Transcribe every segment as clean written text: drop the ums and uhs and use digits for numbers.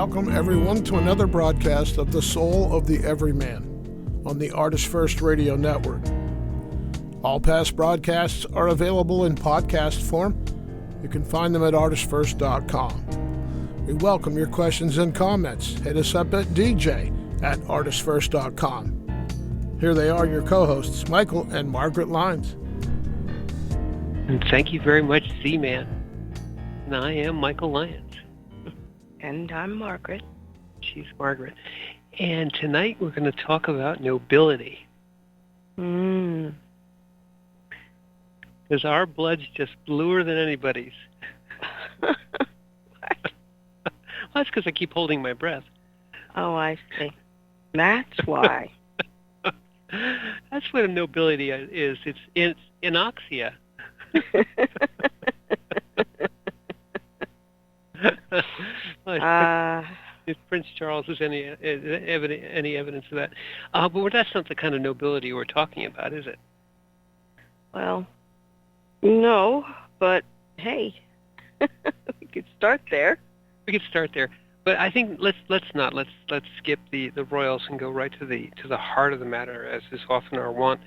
welcome everyone to another broadcast of The Soul of the Everyman on the ArtistFirst Radio Network. All past broadcasts are available in podcast form. You can find them at ArtistFirst.com. We welcome your questions and comments. Hit us up at dj@ArtistFirst.com. Here they are, your co-hosts, Michael and Margaret Lyons. And thank you very much, Z-Man. And I am Michael Lyons. And I'm Margaret. She's Margaret. And tonight we're going to talk about nobility. Because our blood's just bluer than anybody's. Well, that's because I keep holding my breath. Oh, I see. That's why. That's what a nobility is. It's anoxia. If Prince Charles has any evidence of that. But that's not the kind of nobility we're talking about, is it? Well, no, but hey, we could start there. We could start there, but I think let's skip the royals and go right to the heart of the matter, as is often our wont.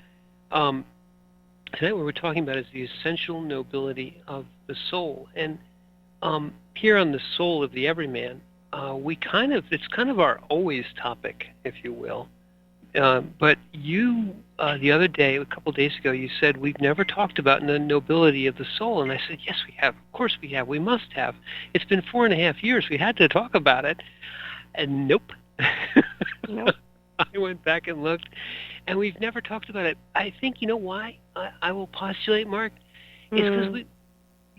Tonight, what we're talking about is the essential nobility of the soul, and here on the Soul of the Everyman, it's kind of our always topic, if you will. But you, the other day, a couple of days ago, you said we've never talked about the nobility of the soul, and I said, yes, we have. Of course we have. We must have. It's been 4.5 years. We had to talk about it, and nope. Nope. I went back and looked, and we've never talked about it. I think, you know why? I will postulate, Mark, it's because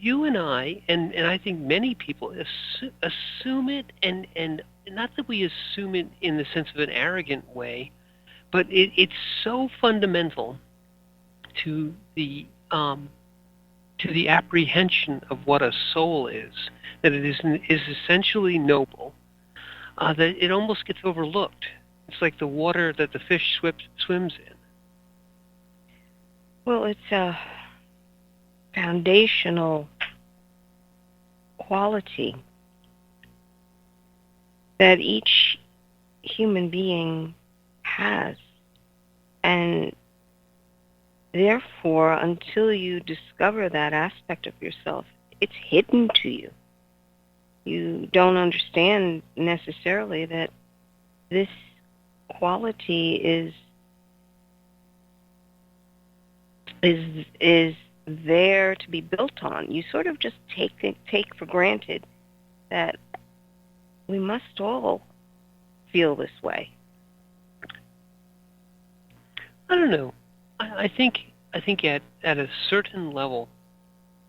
you and I, and I think many people assume it, and not that we assume it in the sense of an arrogant way, but it's so fundamental to the apprehension of what a soul is, that it is essentially noble, that it almost gets overlooked. It's like the water that the fish swims in. Well, it's a foundational quality that each human being has, and therefore, until you discover that aspect of yourself, it's hidden to you. You don't understand necessarily that this quality is there to be built on. You sort of just take for granted that we must all feel this way. I don't know. I think at a certain level,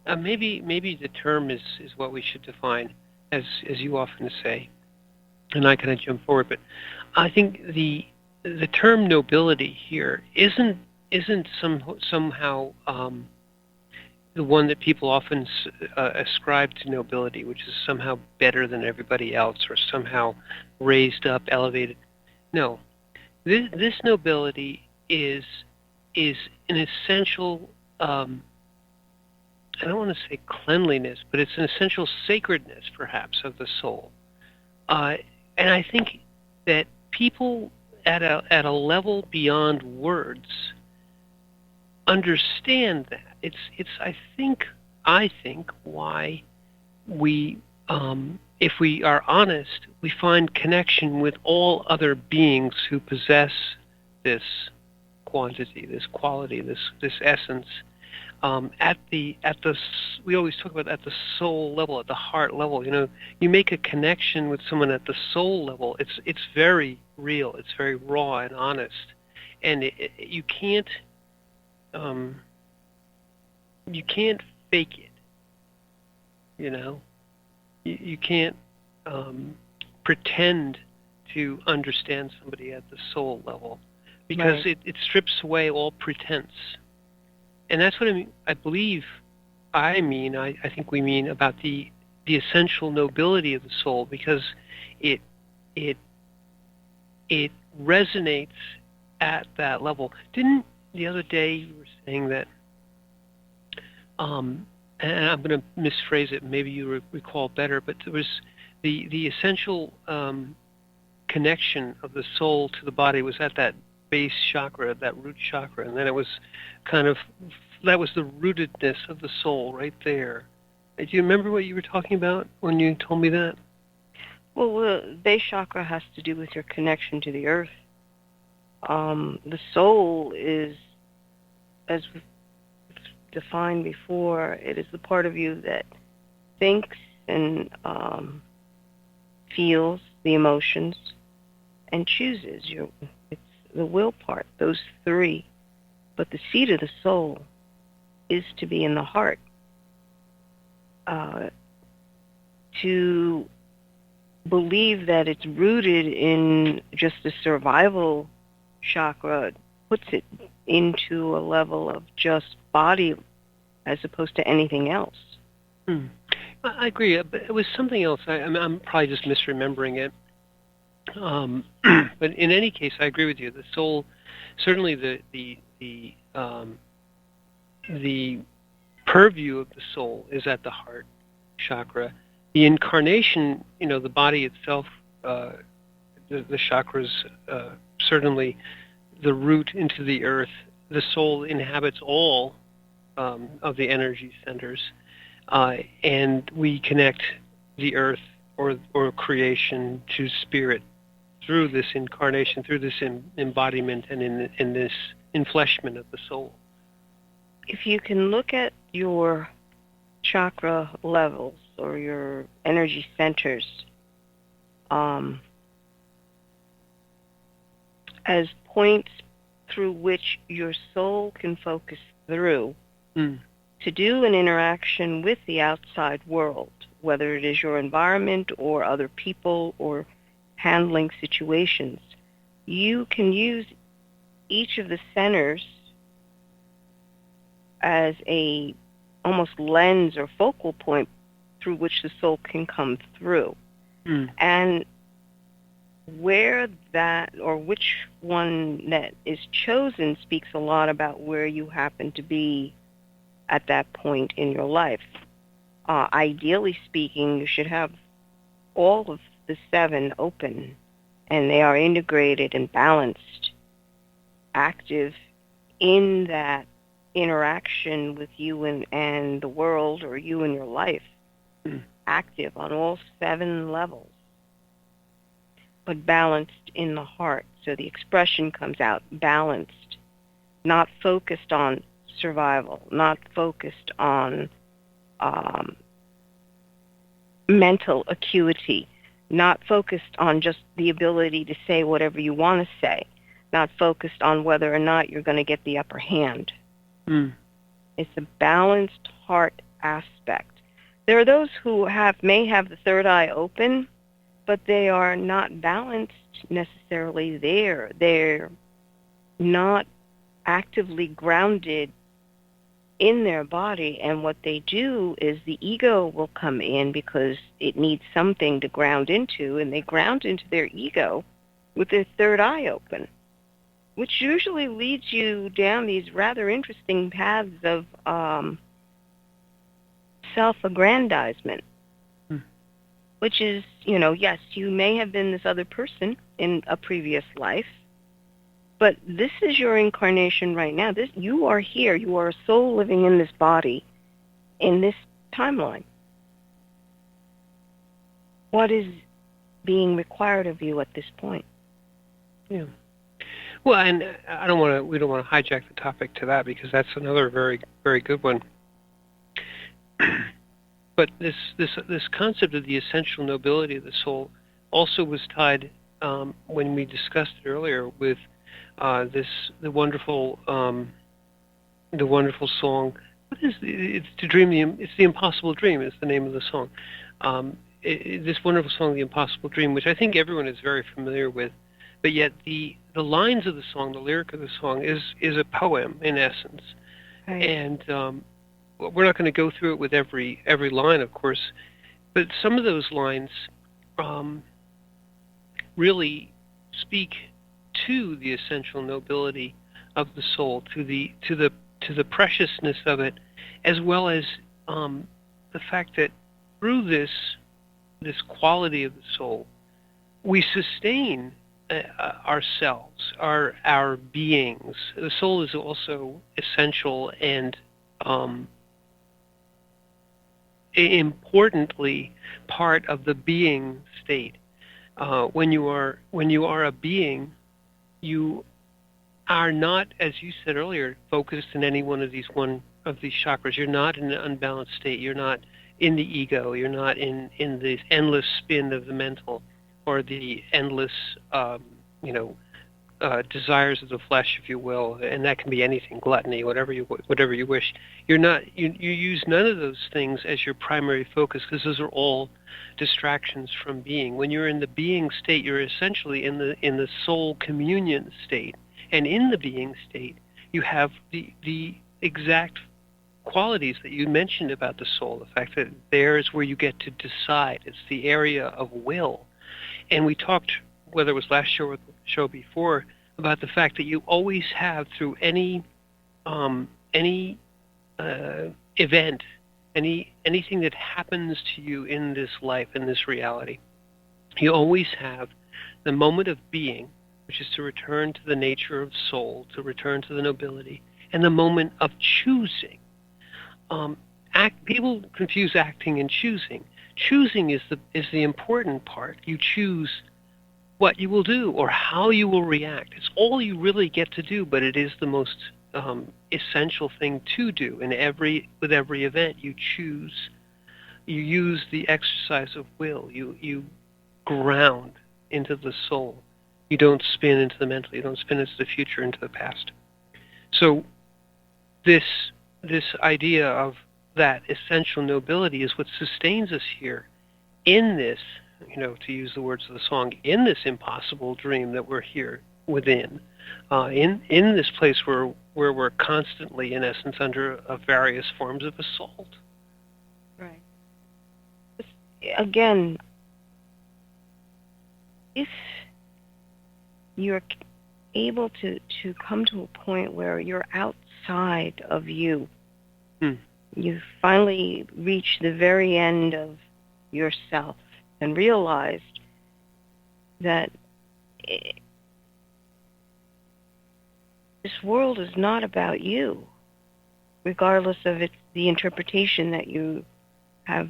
maybe the term is what we should define, as you often say, and I kind of jump forward. But I think the term nobility here isn't somehow the one that people often ascribe to nobility, which is somehow better than everybody else or somehow raised up, elevated. No, this nobility is an essential, I don't want to say cleanliness, but it's an essential sacredness, perhaps, of the soul. And I think that people at a level beyond words understand that. It's I think why we, if we are honest, we find connection with all other beings who possess this quantity, this quality, this essence. We always talk about at the soul level, at the heart level. You know, you make a connection with someone at the soul level. It's very real. It's very raw and honest, and you can't fake it. You know, you can't pretend to understand somebody at the soul level, because Right. it strips away all pretense. And that's what I mean. I think we mean about the essential nobility of the soul, because it resonates at that level. Didn't the other day you were saying that, and I'm going to misphrase it, maybe you recall better, but there was the essential connection of the soul to the body was at that base chakra, that root chakra, and then it was kind of, that was the rootedness of the soul right there. Do you remember what you were talking about when you told me that? Well, the base chakra has to do with your connection to the earth. The soul is, as defined before, it is the part of you that thinks and feels the emotions and chooses. It's the will part, those three. But the seat of the soul is to be in the heart. To believe that it's rooted in just the survival chakra puts it into a level of just body as opposed to anything else. I agree, but it was something else. I'm probably just misremembering it. But in any case, I agree with you. The soul, certainly the purview of the soul is at the heart chakra. The incarnation, the body itself, the chakras, certainly the root into the earth. The soul inhabits all of the energy centers, and we connect the earth or creation to spirit through this incarnation, through this embodiment, and in this enfleshment of the soul. If you can look at your chakra levels or your energy centers as points through which your soul can focus through to do an interaction with the outside world, whether it is your environment or other people or handling situations, you can use each of the centers as a almost lens or focal point through which the soul can come through. And where that, or which one that is chosen, speaks a lot about where you happen to be at that point in your life. Ideally speaking, you should have all of the 7 open, and they are integrated and balanced, active in that interaction with you and the world, or you and your life, active on all 7 levels, but balanced in the heart. So the expression comes out balanced, not focused on survival, not focused on mental acuity, not focused on just the ability to say whatever you want to say, not focused on whether or not you're going to get the upper hand. It's a balanced heart aspect. There are those who may have the third eye open, but they are not balanced necessarily there. They're not actively grounded in their body, and what they do is the ego will come in because it needs something to ground into, and they ground into their ego with their third eye open, which usually leads you down these rather interesting paths of self-aggrandizement, which is, yes, you may have been this other person in a previous life, but this is your incarnation right now. You are here. You are a soul living in this body, in this timeline. What is being required of you at this point? Yeah. Well, and we don't want to hijack the topic to that, because that's another very, very good one. But this concept of the essential nobility of the soul also was tied, when we discussed it earlier, with the wonderful song. What is it's to dream? It's the Impossible Dream is the name of the song. This wonderful song, The Impossible Dream, which I think everyone is very familiar with, but yet the lines of the song, the lyric of the song, is a poem in essence. Right. And we're not going to go through it with every line, of course, but some of those lines really speak to the essential nobility of the soul, to the preciousness of it, as well as the fact that through this this quality of the soul, we sustain ourselves, our beings. The soul is also essential and importantly part of the being state. When you are a being, you are not, as you said earlier, focused in any one of these chakras. You're not in an unbalanced state. You're not in the ego. You're not in this endless spin of the mental, or the endless desires of the flesh, if you will, and that can be anything, gluttony, whatever you wish. You use none of those things as your primary focus, because those are all distractions from being. When you're in the being state, you're essentially in the soul communion state, and in the being state, you have the exact qualities that you mentioned about the soul. The fact that there is where you get to decide. It's the area of will. And we talked, whether it was last show or the show before, about the fact that you always have, through any event, anything that happens to you in this life, in this reality, you always have the moment of being, which is to return to the nature of soul, to return to the nobility, and the moment of choosing. People confuse acting and choosing. Choosing is the important part. You choose what you will do or how you will react. It's all you really get to do, but it is the most essential thing to do. With every event, you choose. You use the exercise of will. You ground into the soul. You don't spin into the mental. You don't spin into the future, into the past. So this idea of that essential nobility is what sustains us here in this, to use the words of the song, in this impossible dream that we're here within, in this place where we're constantly, in essence, under various forms of assault. Right. Again, if you're able to come to a point where you're outside of you, you finally reach the very end of yourself and realized that this world is not about you, regardless of the interpretation that you have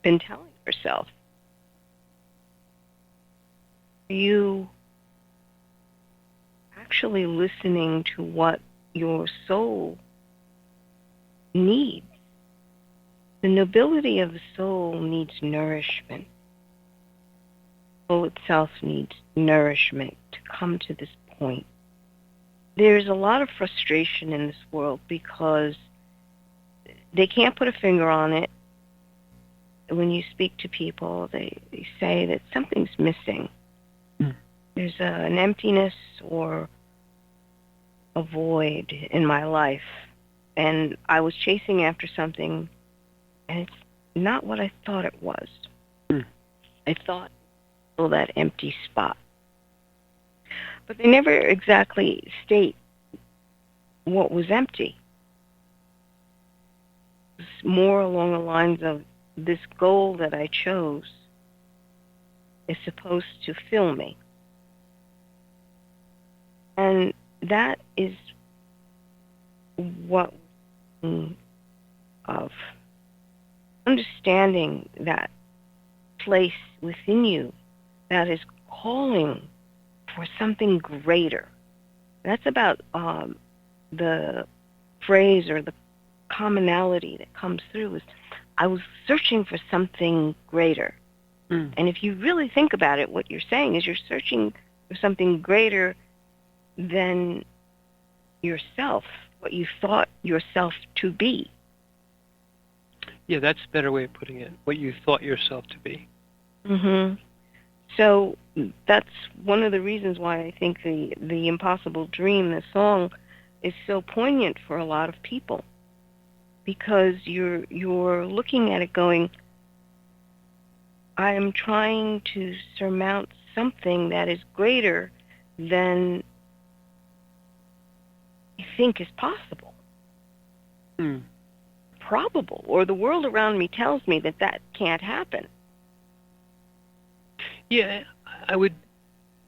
been telling yourself. Are you actually listening to what your soul needs? The nobility of the soul needs nourishment. The soul itself needs nourishment to come to this point. There's a lot of frustration in this world because they can't put a finger on it. When you speak to people, they say that something's missing. There's an emptiness or a void in my life, and I was chasing after something, and it's not what I thought it was. I thought, that empty spot. But they never exactly state what was empty. It's more along the lines of, this goal that I chose is supposed to fill me. And that is what of understanding that place within you that is calling for something greater. That's about the phrase or the commonality that comes through is, I was searching for something greater. And if you really think about it, what you're saying is you're searching for something greater than yourself, what you thought yourself to be. Yeah, that's a better way of putting it, what you thought yourself to be. So that's one of the reasons why I think the Impossible Dream, the song, is so poignant for a lot of people. Because you're looking at it going, I am trying to surmount something that is greater than I think is possible. Probable. Or the world around me tells me that can't happen. Yeah, I would.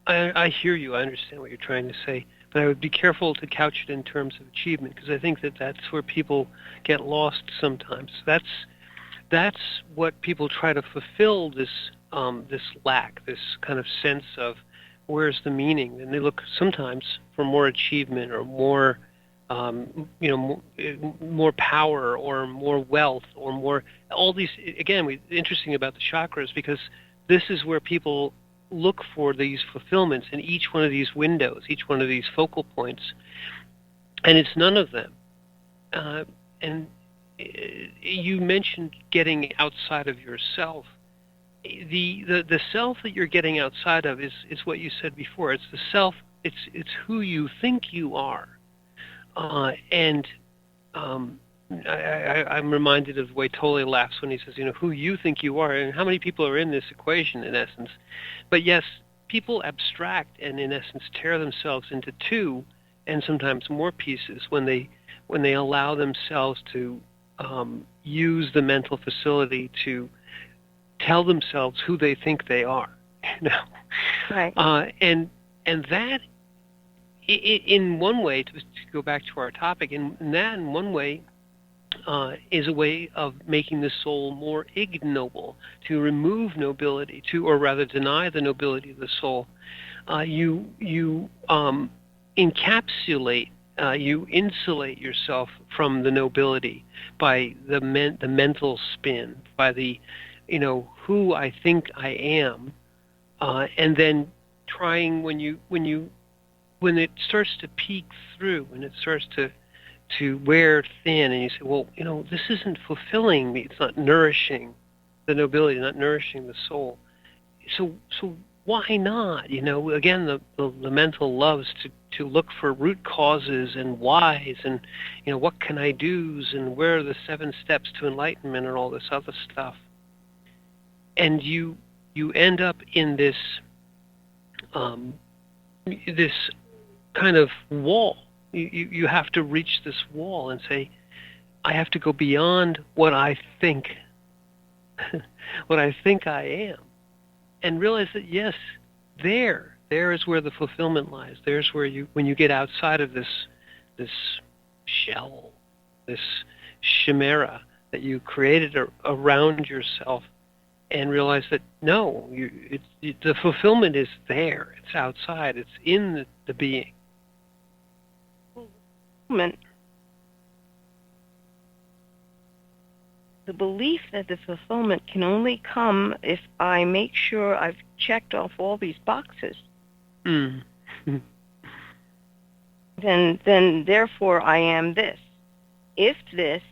I hear you. I understand what you're trying to say, but I would be careful to couch it in terms of achievement, because I think that that's where people get lost sometimes. That's what people try to fulfill, this lack, this kind of sense of where's the meaning, and they look sometimes for more achievement or more, more power or more wealth or more, all these. Again, interesting about the chakras, because this is where people look for these fulfillments in each one of these windows, each one of these focal points, and it's none of them. And you mentioned getting outside of yourself. The self that you're getting outside of is what you said before. It's the self. It's who you think you are, and I'm reminded of the way Tolle laughs when he says, who you think you are, and how many people are in this equation in essence. But yes, people abstract and in essence tear themselves into two and sometimes more pieces when they allow themselves to use the mental facility to tell themselves who they think they are. Right. And that, in one way, to go back to our topic, in one way, is a way of making the soul more ignoble, to remove nobility, or rather deny the nobility of the soul. You encapsulate, you insulate yourself from the nobility by the mental spin, by the, who I think I am, and then trying when it starts to peek through, when it starts to wear thin, and you say, well, this isn't fulfilling me. It's not nourishing the nobility, not nourishing the soul. So why not? Again, the mental loves to look for root causes and whys, and what can I do's, and where are the 7 steps to enlightenment, and all this other stuff. And you end up in this this kind of wall. You have to reach this wall and say, I have to go beyond what I think, what I think I am, and realize that yes, there is where the fulfillment lies. There's where when you get outside of this shell, this chimera that you created around yourself, and realize that no, the fulfillment is there. It's outside. It's in the being. The belief that the fulfillment can only come if I make sure I've checked off all these boxes. Mm. Then therefore I am this. If this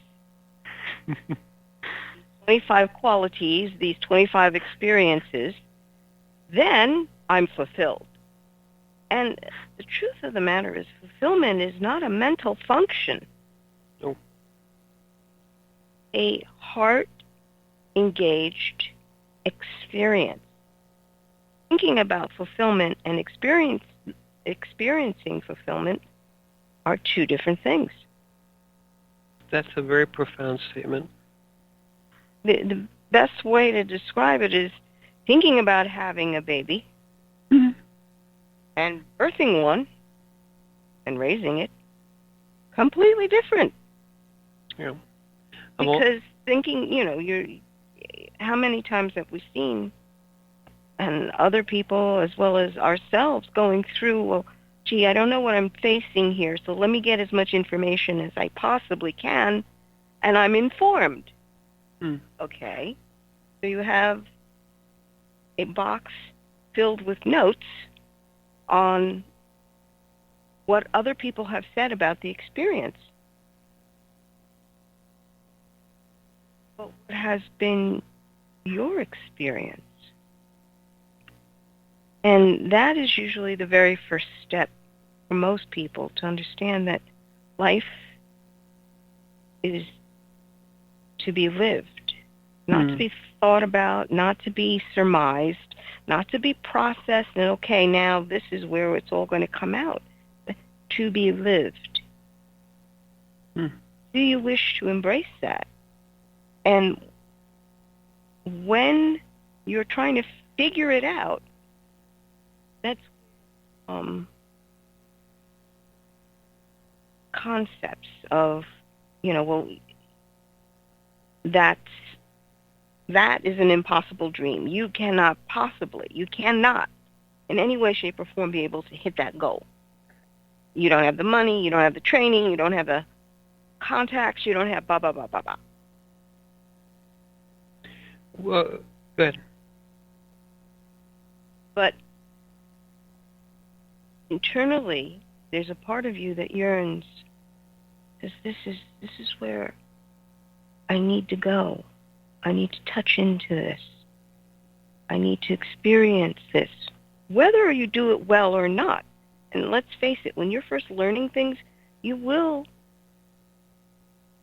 25 qualities, these 25 experiences, then I'm fulfilled. And the truth of the matter is, fulfillment is not a mental function. No. A heart-engaged experience. Thinking about fulfillment and experiencing fulfillment are two different things. That's a very profound statement. The best way to describe it is thinking about having a baby and birthing one and raising it. Completely different. Yeah. Because thinking, how many times have we seen, and other people as well as ourselves going through, well, gee, I don't know what I'm facing here, so let me get as much information as I possibly can, and I'm informed. Okay. So you have a box filled with notes on what other people have said about the experience. What has been your experience? And that is usually the very first step for most people, to understand that life is to be lived, not to be thought about, not to be surmised, not to be processed, and okay, now this is where it's all going to come out. To be lived. Do you wish to embrace that? And when you're trying to figure it out, that's concepts of, well, that is an impossible dream. You cannot in any way, shape, or form be able to hit that goal. You don't have the money, you don't have the training, you don't have the contacts, you don't have blah, blah, blah, blah, blah. Well, good. But internally, there's a part of you that yearns, because this is where I need to go. I need to touch into this. I need to experience this, whether you do it well or not. And let's face it, when you're first learning things, you will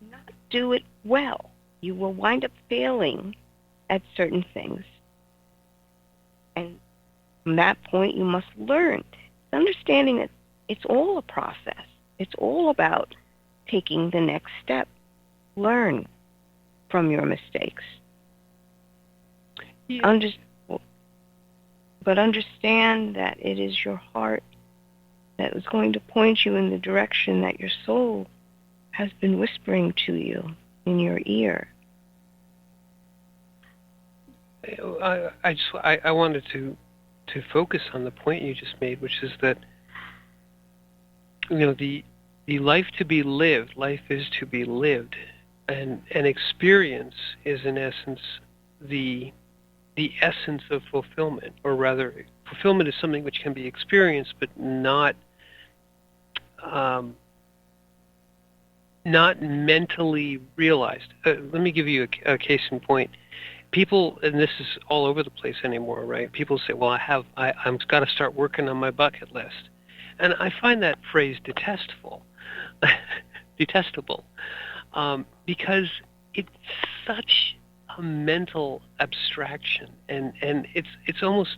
not do it well. You will wind up failing at certain things. And from that point, you must learn. Understanding that it's all a process. It's all about taking the next step. Learn from your mistakes. Yeah. But understand that it is your heart that is going to point you in the direction that your soul has been whispering to you in your ear. I wanted to focus on the point you just made, which is that the life to be lived, life is to be lived, and experience is in essence the essence of fulfillment, or rather, fulfillment is something which can be experienced, but not mentally realized. Let me give you a case in point. People, and this is all over the place anymore, right? People say, "Well, I've got to start working on my bucket list," and I find that phrase detestable, because it's such a mental abstraction, and it's almost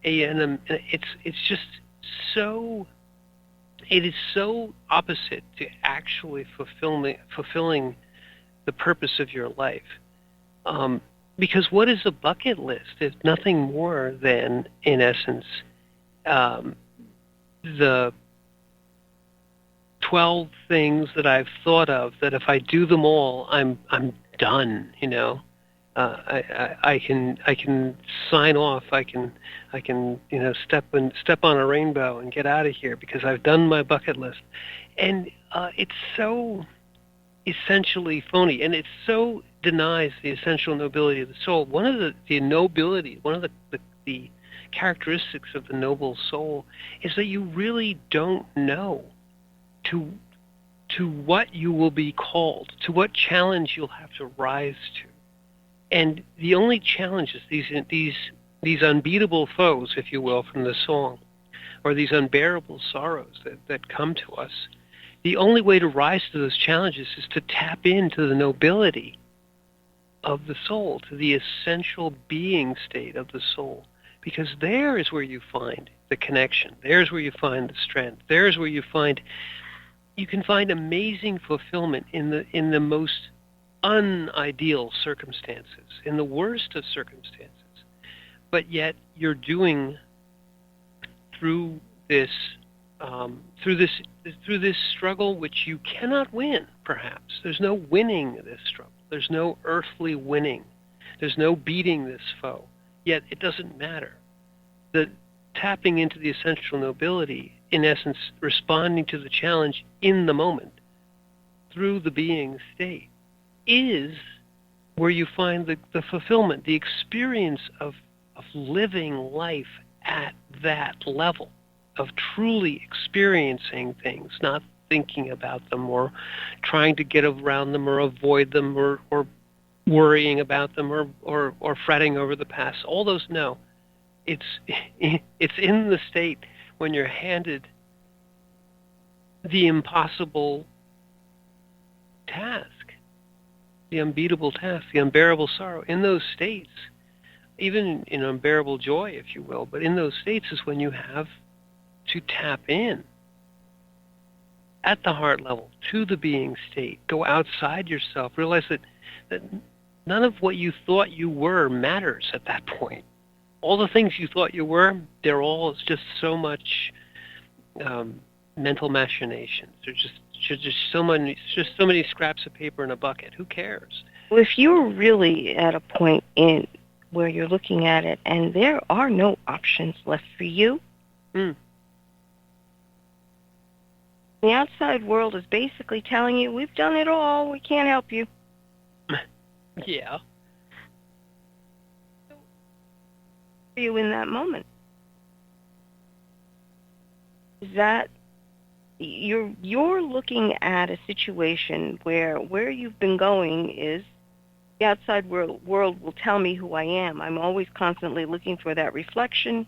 it's just so. It is so opposite to actually fulfilling the purpose of your life. Because what is a bucket list? It's nothing more than, in essence, the 12 things that I've thought of that if I do them all, I'm done. I can sign off. I can step on a rainbow and get out of here because I've done my bucket list, and it's so essentially phony, and it so denies the essential nobility of the soul. One of the characteristics of the noble soul is that you really don't know to what you will be called, to what challenge you'll have to rise to. And the only challenges, these unbeatable foes, if you will, from the song, or these unbearable sorrows that come to us, the only way to rise to those challenges is to tap into the nobility of the soul, to the essential being state of the soul. Because there is where you find the connection. There's where you find the strength. There's where you can find amazing fulfillment in the most unideal circumstances, in the worst of circumstances. But yet you're doing through this struggle which you cannot win, perhaps. There's no winning this struggle. There's no earthly winning. There's no beating this foe. Yet it doesn't matter. The tapping into the essential nobility, in essence, responding to the challenge in the moment through the being state, is where you find the fulfillment, the experience of living life at that level, of truly experiencing things, not thinking about them or trying to get around them or avoid them or worrying about them or fretting over the past. All those, no. It's in the state when you're handed the impossible task, the unbeatable task, the unbearable sorrow. In those states, even in unbearable joy, if you will, but in those states is when you have to tap in at the heart level to the being state. Go outside yourself. Realize that none of what you thought you were matters at that point. all the things you thought you were, they're all just so much mental machinations. There's just so many scraps of paper in a bucket. Who cares? Well, if you're really at a point in where you're looking at it and there are no options left for you, Mm. the outside world is basically telling you, we've done it all, we can't help you. Yeah. For you in that moment. Is that you're looking at a situation where you've been going is the outside world will tell me who I am. I'm always constantly looking for that reflection.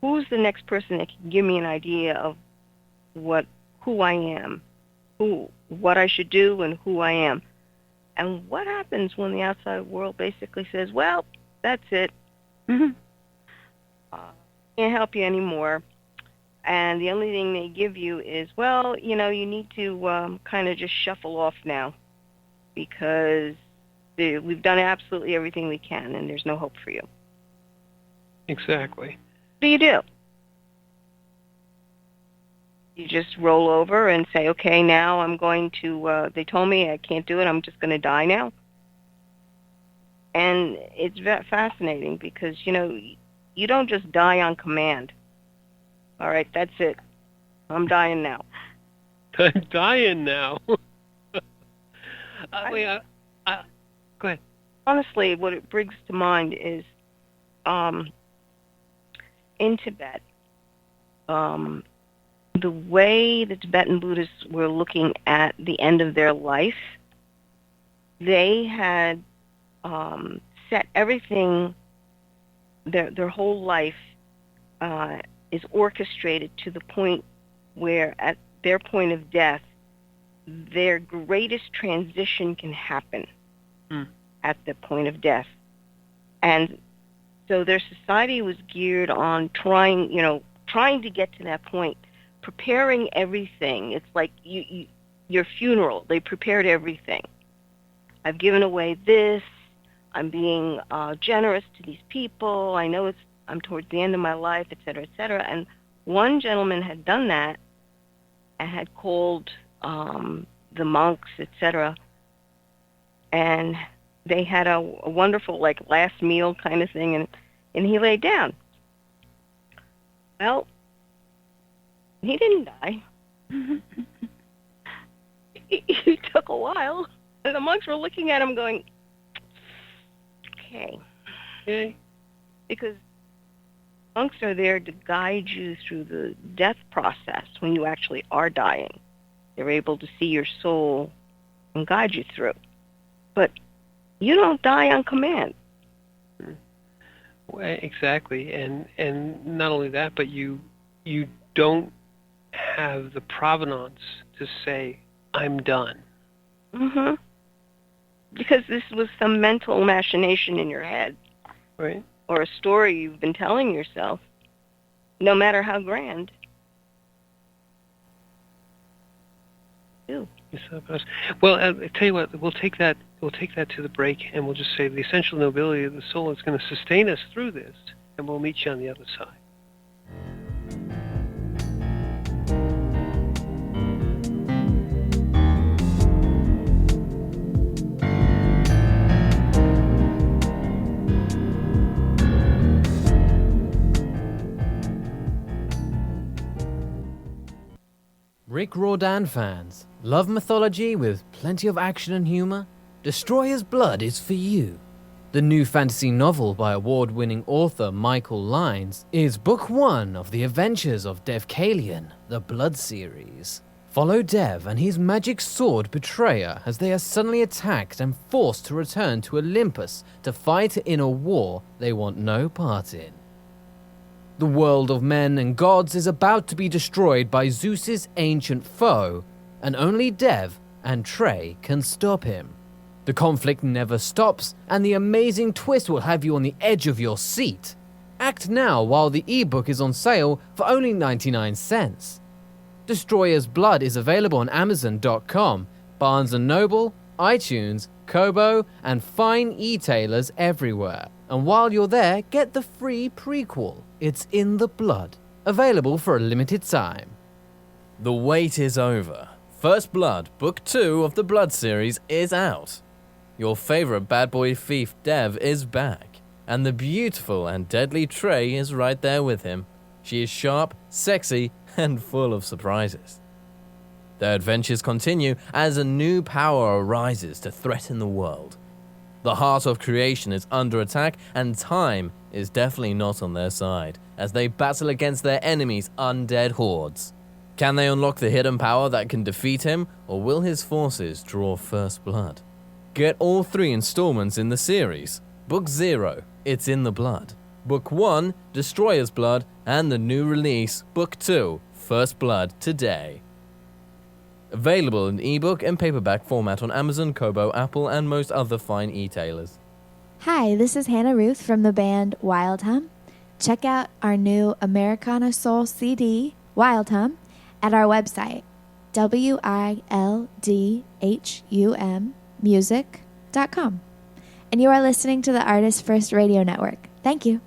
Who's the next person that can give me an idea of who I am, what I should do and who I am? And what happens when the outside world basically says, well, that's it. Can't help you anymore. And the only thing they give you is, well, you need to kind of just shuffle off now because we've done absolutely everything we can and there's no hope for you. Exactly. What do you do? You just roll over and say, okay, now I'm going to, they told me I can't do it, I'm just going to die now. And it's fascinating because, you don't just die on command. All right, that's it. I'm dying now. I'm dying now. Go ahead. Honestly, what it brings to mind is in Tibet, the way the Tibetan Buddhists were looking at the end of their life, they had set everything, their whole life is orchestrated to the point where at their point of death, their greatest transition can happen at the point of death. And so their society was geared on trying to get to that point, preparing everything. It's like your funeral. They prepared everything. I've given away this. I'm being generous to these people. I know I'm towards the end of my life, et cetera, et cetera. And one gentleman had done that and had called the monks, et cetera, and they had a wonderful, last meal kind of thing, and he laid down. Well, he didn't die. He took a while, and the monks were looking at him going, okay. Because monks are there to guide you through the death process when you actually are dying. They're able to see your soul and guide you through. But you don't die on command. Well, exactly, and not only that, but you don't have the provenance to say, I'm done. Mm-hmm. Because this was some mental machination in your head. Right. Or a story you've been telling yourself, no matter how grand. Ew. Well, I tell you what, we'll take that to the break, and we'll just say the essential nobility of the soul is going to sustain us through this, and we'll meet you on the other side. Rick Riordan fans, love mythology with plenty of action and humor? Destroyer's Blood is for you. The new fantasy novel by award-winning author Michael Lines is book 1 of the adventures of Devkalion, the Blood series. Follow Dev and his magic sword Betrayer as they are suddenly attacked and forced to return to Olympus to fight in a war they want no part in. The world of men and gods is about to be destroyed by Zeus's ancient foe, and only Dev and Trey can stop him. The conflict never stops, and the amazing twist will have you on the edge of your seat. Act now while the ebook is on sale for only 99 cents. Destroyer's Blood is available on Amazon.com, Barnes & Noble, iTunes, Kobo, and fine e-tailers everywhere. And while you're there, get the free prequel, It's in the Blood, available for a limited time. The wait is over. First Blood, Book 2 of the Blood series is out. Your favorite bad boy thief Dev is back, and the beautiful and deadly Trey is right there with him. She is sharp, sexy, and full of surprises. Their adventures continue as a new power arises to threaten the world. The heart of creation is under attack, and time is definitely not on their side as they battle against their enemies' undead hordes. Can they unlock the hidden power that can defeat him, or will his forces draw first blood? Get all 3 installments in the series. Book 0, It's in the Blood. Book 1, Destroyer's Blood, and the new release, Book 2, First Blood, today. Available in ebook and paperback format on Amazon, Kobo, Apple, and most other fine e-tailers. Hi, this is Hannah Ruth from the band Wild Hum. Check out our new Americana Soul CD, Wild Hum, at our website, wildhummusic.com. And you are listening to the ArtistFirst Radio Network. Thank you.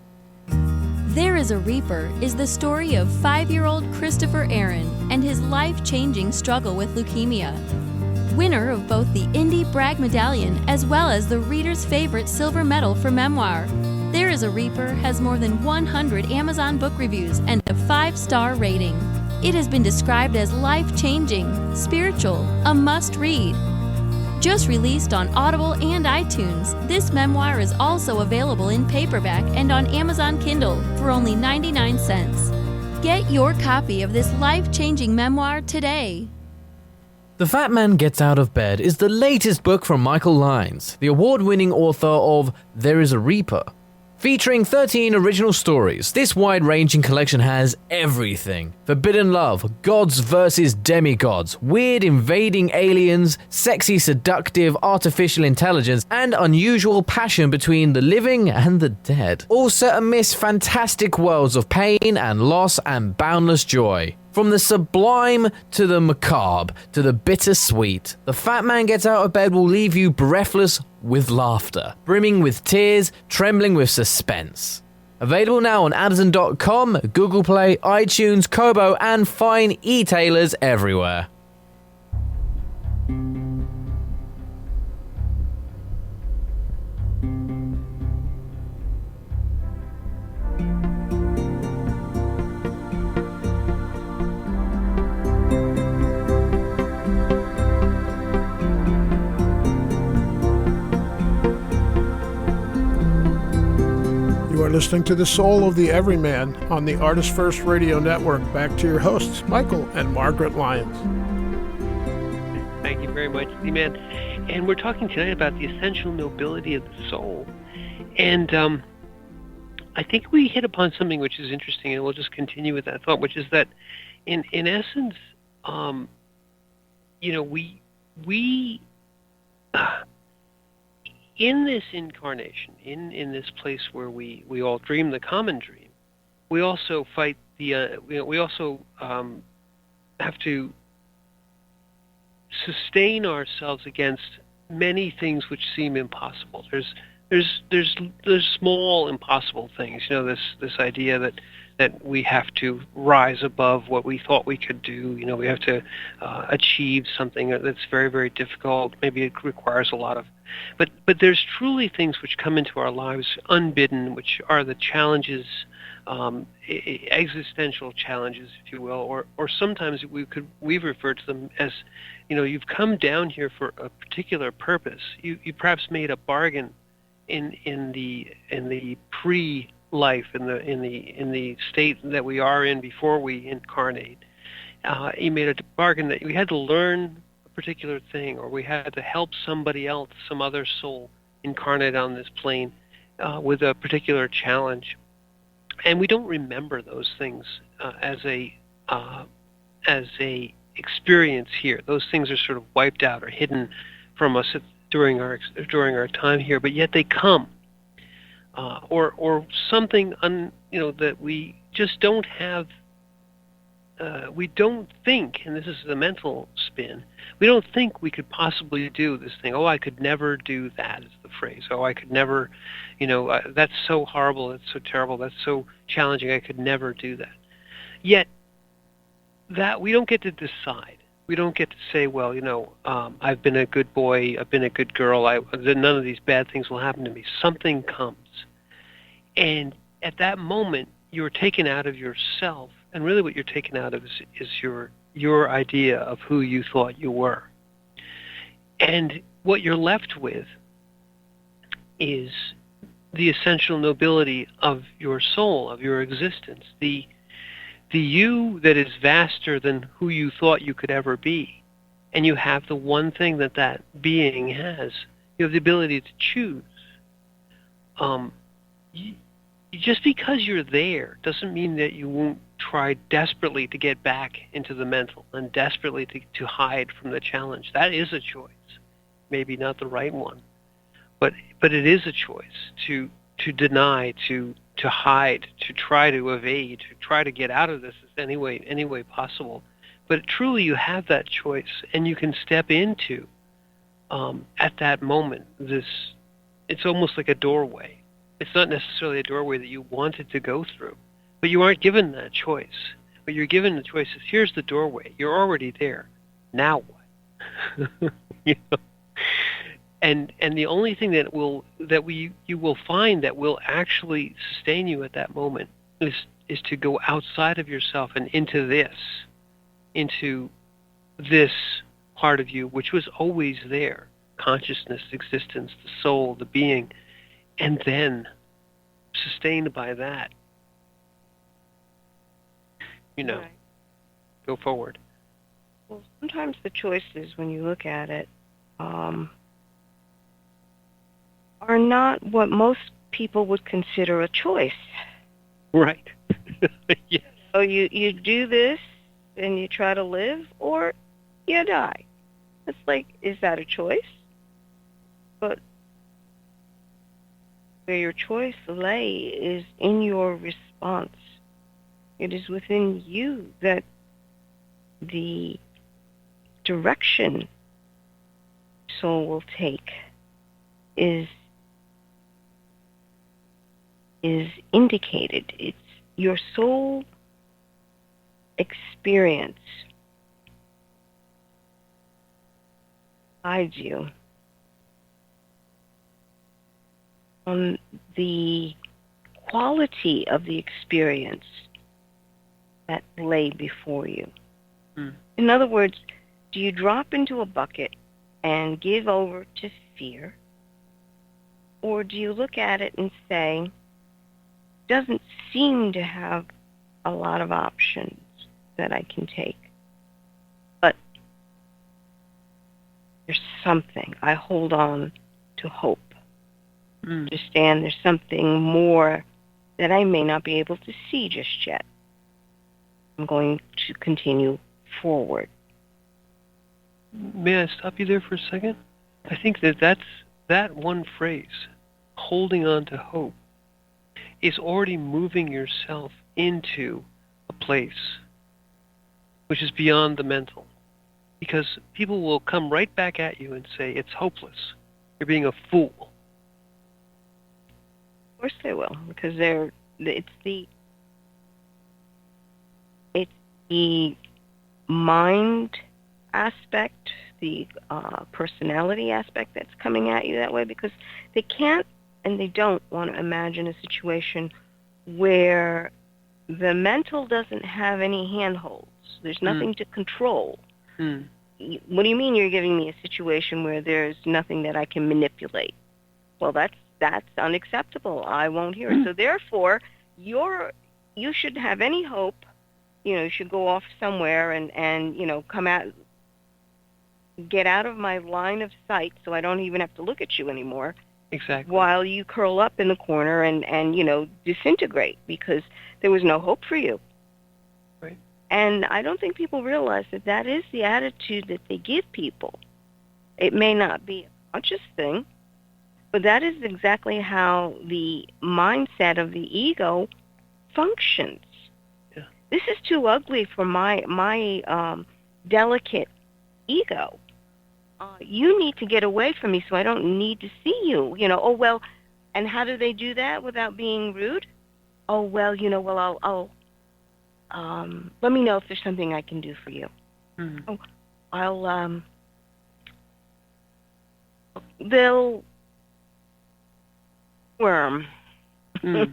There is a Reaper is the story of 5-year-old Christopher Aaron and his life-changing struggle with leukemia. Winner of both the Indie Brag Medallion as well as the reader's favorite silver medal for memoir, There is a Reaper has more than 100 Amazon book reviews and a 5-star rating. It has been described as life-changing, spiritual, a must-read. Just released on Audible and iTunes, this memoir is also available in paperback and on Amazon Kindle for only 99 cents. Get your copy of this life-changing memoir today. The Fat Man Gets Out of Bed is the latest book from Michael Lyons, the award-winning author of There is a Reaper. Featuring 13 original stories, this wide-ranging collection has everything. Forbidden love, gods versus demigods, weird invading aliens, sexy seductive artificial intelligence, and unusual passion between the living and the dead. All set amidst fantastic worlds of pain and loss and boundless joy. From the sublime to the macabre to the bittersweet, The Fat Man Gets Out of Bed will leave you breathless with laughter, brimming with tears, trembling with suspense. Available now on Amazon.com, Google Play, iTunes, Kobo, and fine e-tailers everywhere. You are listening to The Soul of the Everyman on the ArtistFirst Radio Network. Back to your hosts, Michael and Margaret Lyons. Thank you very much, Z-Man. And we're talking tonight about the essential nobility of the soul. And I think we hit upon something which is interesting, and we'll just continue with that thought, which is that in essence, we in this incarnation, in this place where we all dream the common dream, we also fight the we also have to sustain ourselves against many things which seem impossible. There's small impossible things. This idea that we have to rise above what we thought we could do. We have to achieve something that's very, very difficult. Maybe it requires a lot of, but there's truly things which come into our lives unbidden, which are the challenges, existential challenges, if you will, or sometimes we've referred to them as, you've come down here for a particular purpose. You perhaps made a bargain in the pre-life, in the state that we are in before we incarnate. You made a bargain that we had to learn a particular thing, or we had to help somebody else, some other soul incarnate on this plane with a particular challenge. And we don't remember those things as a experience here. Those things are sort of wiped out or hidden from us during our time here, but yet they come, or something that we just don't have we don't think, and this is the mental spin, we don't think we could possibly do this thing. Oh, I could never do that is the phrase. Oh, I could never, that's so horrible, that's so terrible, that's so challenging, I could never do that. Yet, that we don't get to decide. We don't get to say, well, I've been a good boy, I've been a good girl, none of these bad things will happen to me. Something comes. And at that moment, you're taken out of yourself, and really what you're taken out of is your idea of who you thought you were. And what you're left with is the essential nobility of your soul, of your existence, the you that is vaster than who you thought you could ever be. And you have the one thing that being has. You have the ability to choose. Just because you're there doesn't mean that you won't try desperately to get back into the mental and desperately to hide from the challenge. That is a choice. Maybe not the right one, but it is a choice to deny, to hide, to try to evade, to try to get out of this any way possible. But truly you have that choice, and you can step into, at that moment, it's almost like a doorway. It's not necessarily a doorway that you wanted to go through, but you aren't given that choice. What you're given the choice is, here's the doorway. You're already there. Now what? And the only thing you will find that will actually sustain you at that moment is to go outside of yourself and into this part of you, which was always there: consciousness, existence, the soul, the being. And then, sustained by that, Right. Go forward. Well, sometimes the choices, when you look at it, are not what most people would consider a choice. Right. Yes. So you do this and you try to live, or you die. It's like, is that a choice? But where your choice lay is in your response. It is within you that the direction soul will take is indicated. It's your soul experience guides you on the quality of the experience that lay before you. In other words, do you drop into a bucket and give over to fear? Or do you look at it and say, doesn't seem to have a lot of options that I can take, but there's something. I hold on to hope. Understand there's something more that I may not be able to see just yet. I'm going to continue forward. May I stop you there for a second? I think that one phrase, holding on to hope, is already moving yourself into a place which is beyond the mental. Because people will come right back at you and say, it's hopeless. You're being a fool. Of course they will, because it's the mind aspect, the personality aspect that's coming at you that way, because they can't and they don't want to imagine a situation where the mental doesn't have any handholds. There's nothing to control. What do you mean you're giving me a situation where there's nothing that I can manipulate? Well, that's unacceptable. I won't hear it. So therefore, you shouldn't have any hope. You should go off somewhere and come out, get out of my line of sight so I don't even have to look at you anymore. Exactly. While you curl up in the corner and disintegrate because there was no hope for you. Right. And I don't think people realize that is the attitude that they give people. It may not be a conscious thing, but that is exactly how the mindset of the ego functions. Yeah. this is too ugly for my delicate ego. You need to get away from me so I don't need to see you. Oh, well, and how do they do that without being rude? Oh, well, I'll let me know if there's something I can do for you. Mm-hmm. Oh, they'll worm. Mm.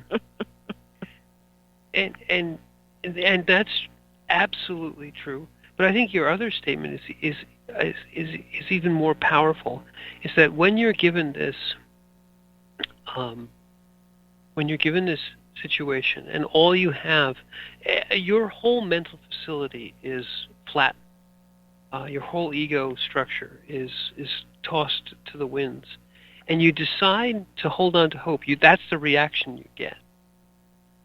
and that's absolutely true. But I think your other statement is even more powerful. Is that when you're given this situation, and all you have, your whole mental facility is flat. Your whole ego structure is tossed to the winds, and you decide to hold on to hope. That's the reaction you get.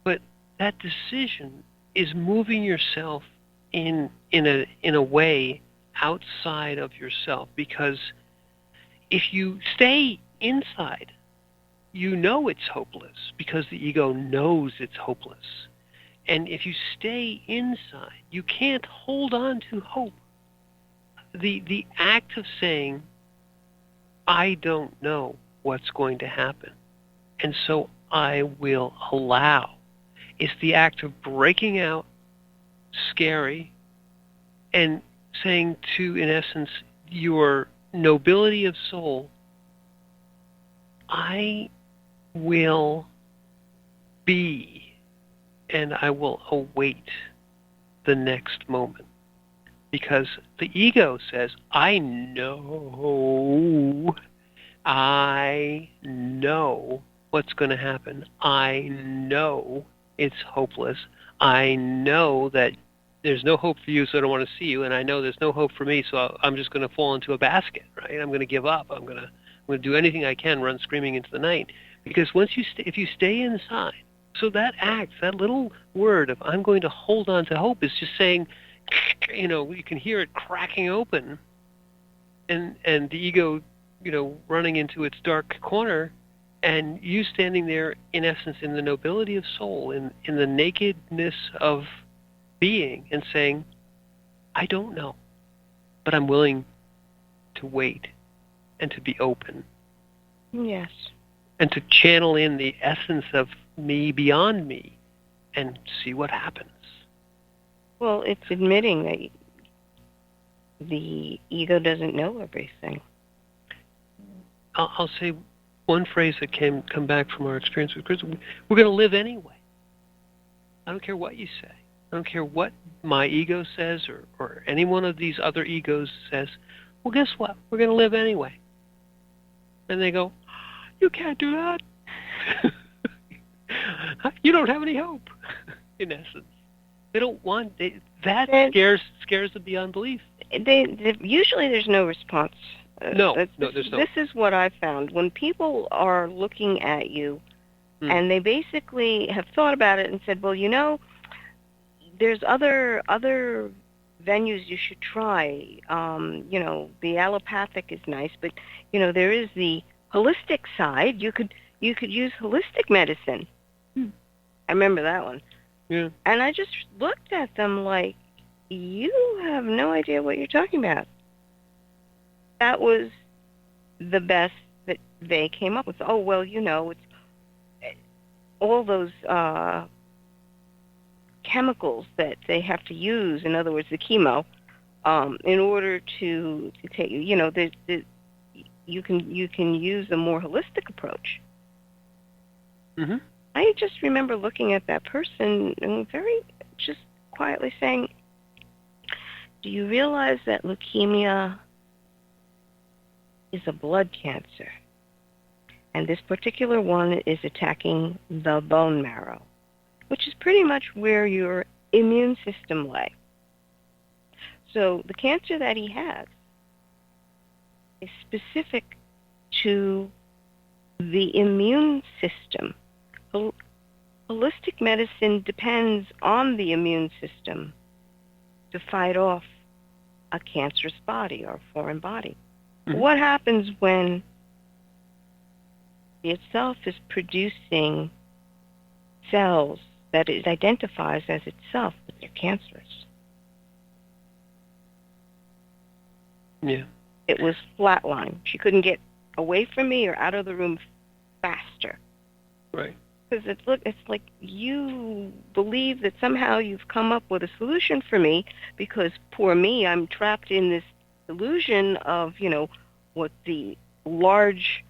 But that decision is moving yourself in a way outside of yourself, because if you stay inside, you know it's hopeless because the ego knows it's hopeless. And if you stay inside, you can't hold on to hope. The act of saying, I don't know what's going to happen, and so I will allow, is the act of breaking out, scary, and saying to, in essence, your nobility of soul, I will be, and I will await the next moment. Because the ego says, I know what's going to happen. I know it's hopeless. I know that there's no hope for you, so I don't want to see you, and I know there's no hope for me, so I'm just going to fall into a basket, right? I'm going to give up. I'm going to do anything I can, run screaming into the night. Because if you stay inside, so that act, that little word of I'm going to hold on to hope, is just saying, you can hear it cracking open, and the ego, running into its dark corner, and you standing there, in essence, in the nobility of soul, in the nakedness of being, and saying, I don't know, but I'm willing to wait and to be open. Yes. And to channel in the essence of me beyond me and see what happens. Well, it's admitting that the ego doesn't know everything. I'll say one phrase that come back from our experience with Chris. We're going to live anyway. I don't care what you say. I don't care what my ego says or any one of these other egos says. Well, guess what? We're going to live anyway. And they go, you can't do that. You don't have any hope, in essence. They don't want that scares them beyond belief. Usually there's no response. No, there's no. This is what I found. When people are looking at you, and they basically have thought about it and said, well, there's other venues you should try. The allopathic is nice, but there is the holistic side. You could use holistic medicine. I remember that one. Yeah. And I just looked at them like, you have no idea what you're talking about. That was the best that they came up with. Oh, well, it's all those chemicals that they have to use, in other words, the chemo, in order to take, you can use a more holistic approach. Mm-hmm. I just remember looking at that person and very just quietly saying, do you realize that leukemia is a blood cancer? And this particular one is attacking the bone marrow, which is pretty much where your immune system lay. So the cancer that he has is specific to the immune system. Holistic medicine depends on the immune system to fight off a cancerous body or a foreign body. Mm-hmm. What happens when itself is producing cells that it identifies as itself, but They're cancerous. Yeah. It was flatline. She couldn't get away from me or out of the room faster. Right. Because it's like you believe that somehow you've come up with a solution for me, because poor me, I'm trapped in this illusion of, what the large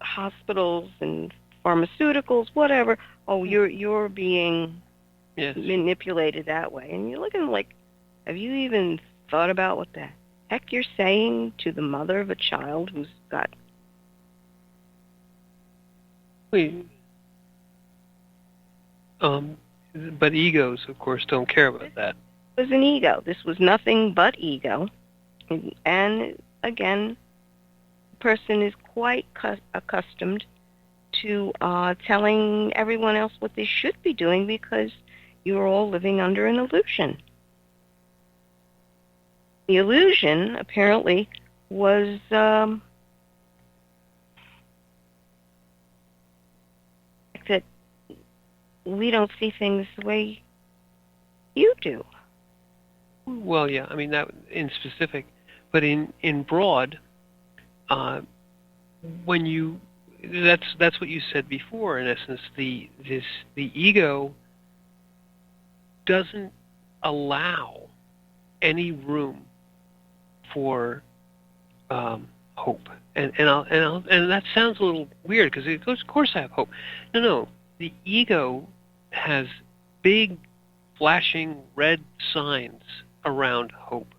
hospitals and pharmaceuticals, whatever. Oh, you're being Yes. manipulated that way. And you're looking like, have you even thought about what the heck you're saying to the mother of a child who's got... But egos, of course, don't care about that. It was an ego. This was nothing but ego. And again, the person is quite accustomed to telling everyone else what they should be doing, because you're all living under an illusion. The illusion, apparently, was that we don't see things the way you do. Well, yeah, I mean, that in specific, but in broad, when you... That's what you said before. In essence, the ego doesn't allow any room for hope, and that sounds a little weird, because it goes, of course I have hope. No, the ego has big, flashing red signs around hope.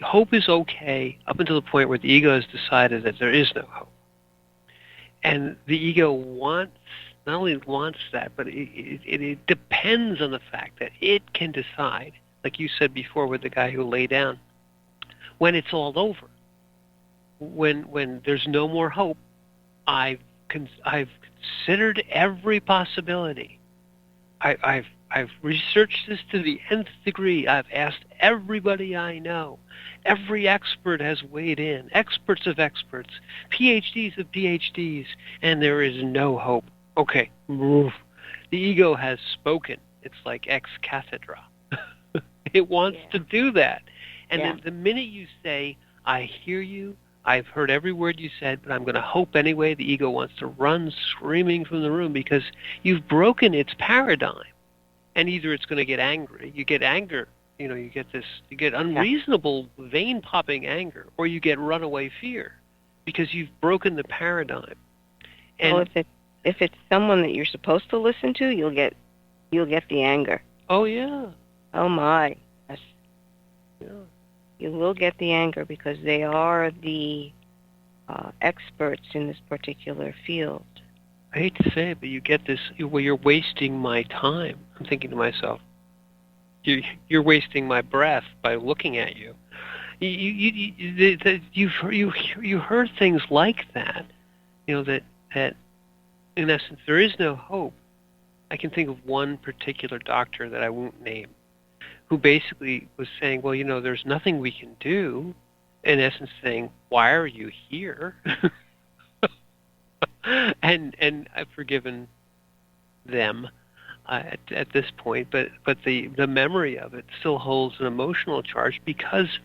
Hope is okay up until the point where the ego has decided that there is no hope. And the ego not only wants that, but it depends on the fact that it can decide, like you said before with the guy who lay down, when it's all over, when there's no more hope. I've considered every possibility. I've researched this to the nth degree. I've asked everybody I know. Every expert has weighed in, experts of experts, PhDs of PhDs, and there is no hope. Okay, move. The ego has spoken. It's like ex cathedra. It wants to do that. And then the minute you say, I hear you, I've heard every word you said, but I'm going to hope anyway, the ego wants to run screaming from the room, because you've broken its paradigm. And either it's going to get angry, you get anger, you get unreasonable, vein-popping anger, or you get runaway fear, because you've broken the paradigm. And well, if it's someone that you're supposed to listen to, you'll get the anger. Oh yeah. Oh my. Yes. Yeah. You will get the anger, because they are the experts in this particular field. I hate to say it, but you get this, well, you're wasting my time. I'm thinking to myself, you're wasting my breath by looking at you. You heard things like that, that in essence there is no hope. I can think of one particular doctor that I won't name, who basically was saying, well, there's nothing we can do. In essence, saying, why are you here? and I've forgiven them at this point, but the memory of it still holds an emotional charge, because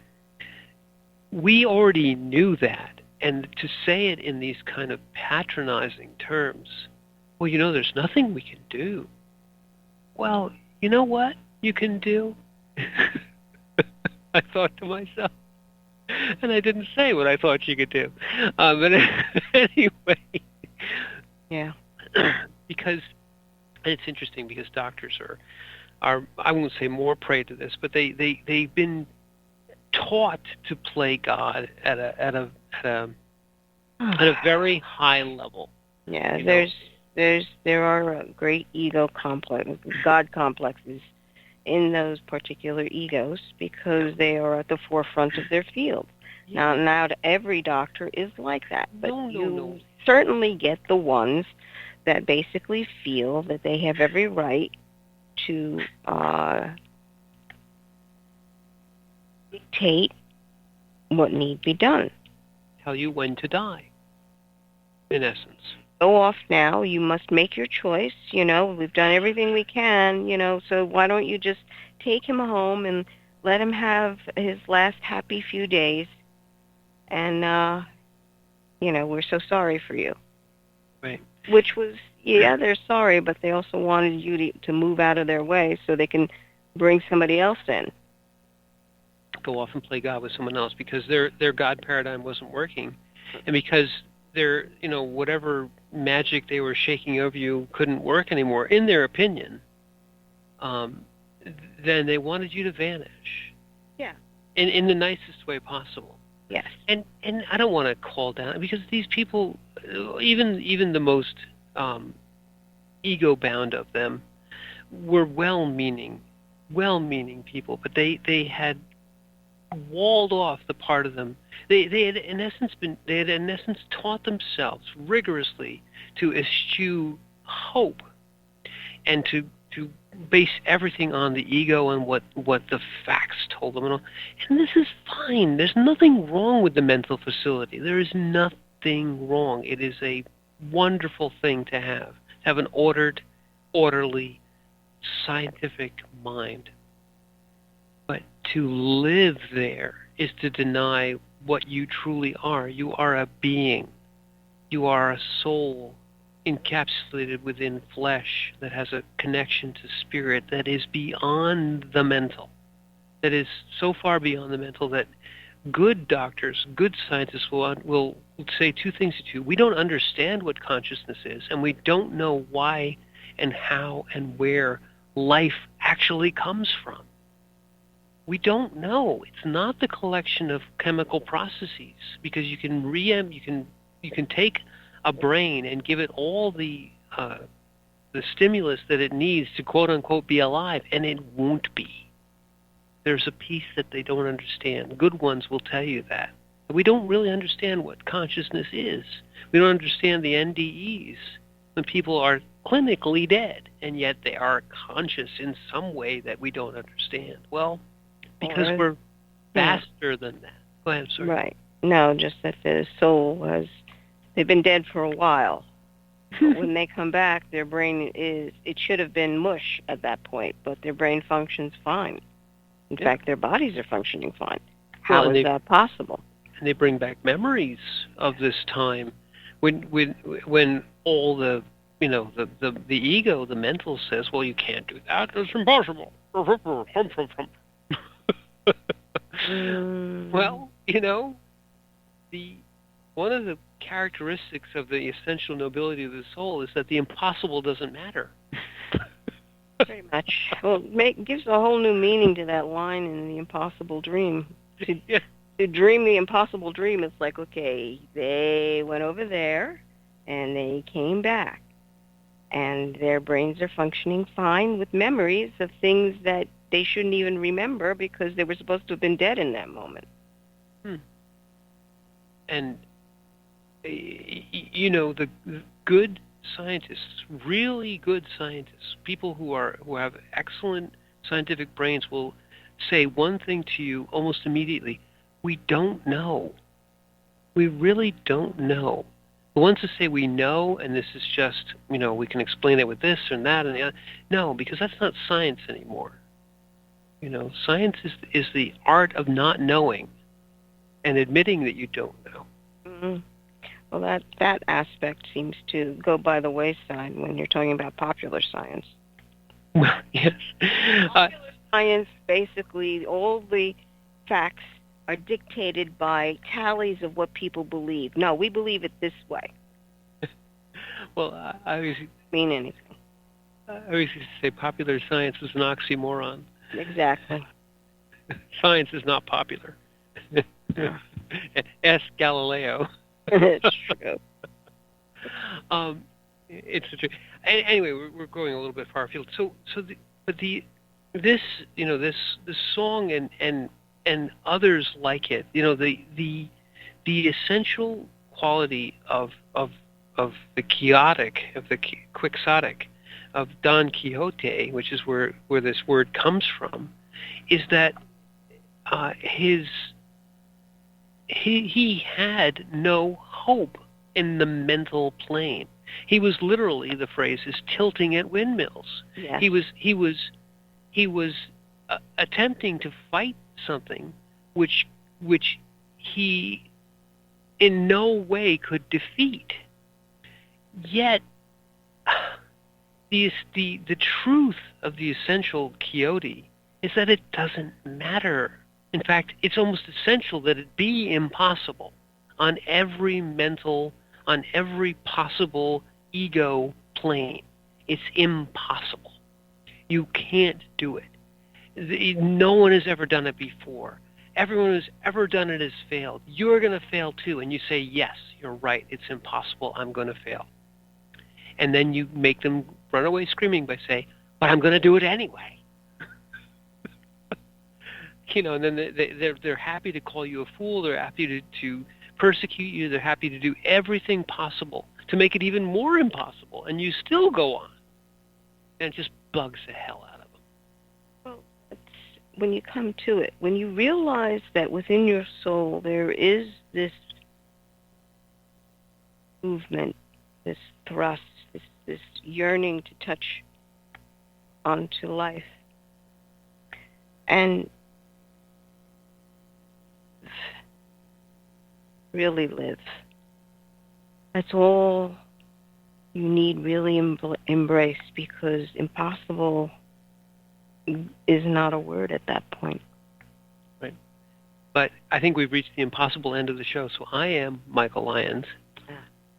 we already knew that, and to say it in these kind of patronizing terms, well, there's nothing we can do. Well, you know what you can do? I thought to myself, and I didn't say what I thought you could do. But anyway. Yeah. Because, and it's interesting, because doctors are I won't say more prey to this, but they've been taught to play God at a very high level. Yeah, there are great ego God complexes in those particular egos, because they are at the forefront of their field. Yeah. Now, not every doctor is like that, but you certainly get the ones that basically feel that they have every right to dictate what need be done. Tell you when to die, in essence. go off now. You must make your choice. We've done everything we can, so why don't you just take him home and let him have his last happy few days. And, we're so sorry for you. Right. Which was, they're sorry, but they also wanted you to move out of their way so they can bring somebody else in. Go off and play God with someone else because their God paradigm wasn't working. And because their, whatever magic they were shaking over you couldn't work anymore, in their opinion, then they wanted you to vanish. Yeah. In the nicest way possible. Yes. And I don't want to call down, because these people, even the most ego-bound of them, were well-meaning people, but they had walled off the part of them. They had in essence taught themselves rigorously to eschew hope and to base everything on the ego and what the facts told them. And this is fine. There's nothing wrong with the mental facility. There is nothing wrong. It is a wonderful thing to have an orderly, scientific mind. But to live there is to deny what you truly are. You are a being. You are a soul encapsulated within flesh that has a connection to spirit that is beyond the mental. That is so far beyond the mental that good doctors, good scientists will say two things to you. We don't understand what consciousness is, and we don't know why and how and where life actually comes from. We don't know. It's not the collection of chemical processes, because you can take a brain and give it all the stimulus that it needs to quote unquote be alive, and it won't be. There's a piece that they don't understand. Good ones will tell you that. We don't really understand what consciousness is. We don't understand the NDEs when people are clinically dead, and yet they are conscious in some way that we don't understand. Well, because we're faster than that. Go ahead, sorry. Right. No, just that the soul they've been dead for a while. But when they come back, their brain it should have been mush at that point, but their brain functions fine. In fact, their bodies are functioning fine. How is that possible? And they bring back memories of this time when all the ego, the mental says, well, you can't do that. It's impossible. Well, one of the characteristics of the essential nobility of the soul is that the impossible doesn't matter. Pretty much. Well, gives a whole new meaning to that line in The Impossible Dream. To dream the impossible dream, it's like, okay, they went over there and they came back, and their brains are functioning fine with memories of things that they shouldn't even remember because they were supposed to have been dead in that moment. And the good scientists, really good scientists, people who have excellent scientific brains, will say one thing to you almost immediately: we don't know. We really don't know. The ones who say we know, and this is just, we can explain it with this and that and the other. No, because that's not science anymore. Science is the art of not knowing and admitting that you don't know. Mm-hmm. Well, that aspect seems to go by the wayside when you're talking about popular science. Well, yes. Popular science, basically, all the facts are dictated by tallies of what people believe. No, we believe it this way. Well, I always mean anything. I always used to say popular science is an oxymoron. Exactly. Science is not popular. Ask Galileo. It's true. It's true. Anyway, we're going a little bit far afield. This song and others like it. The essential quality of the quixotic, of the quixotic, of Don Quixote, which is where this word comes from, is that he had no hope in the mental plane. He was literally, the phrase is, tilting at windmills. Yes. He was attempting to fight something which he in no way could defeat. Yet the truth of the essential Quixote is that it doesn't matter. In fact, it's almost essential that it be impossible on every mental, on every possible ego plane. It's impossible. You can't do it. No one has ever done it before. Everyone who's ever done it has failed. You're going to fail too. And you say, yes, you're right. It's impossible. I'm going to fail. And then you make them run away screaming by saying, but I'm going to do it anyway. And then they're happy to call you a fool. They're happy to persecute you. They're happy to do everything possible to make it even more impossible. And you still go on. And it just bugs the hell out of them. Well, when you come to it, when you realize that within your soul there is this movement, this thrust, this yearning to touch onto life, and really live. That's all you need really embrace, because impossible is not a word at that point. Right. But I think we've reached the impossible end of the show. So I am Michael Lyons.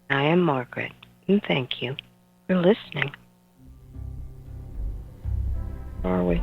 I am Margaret. And thank you for listening. Are we?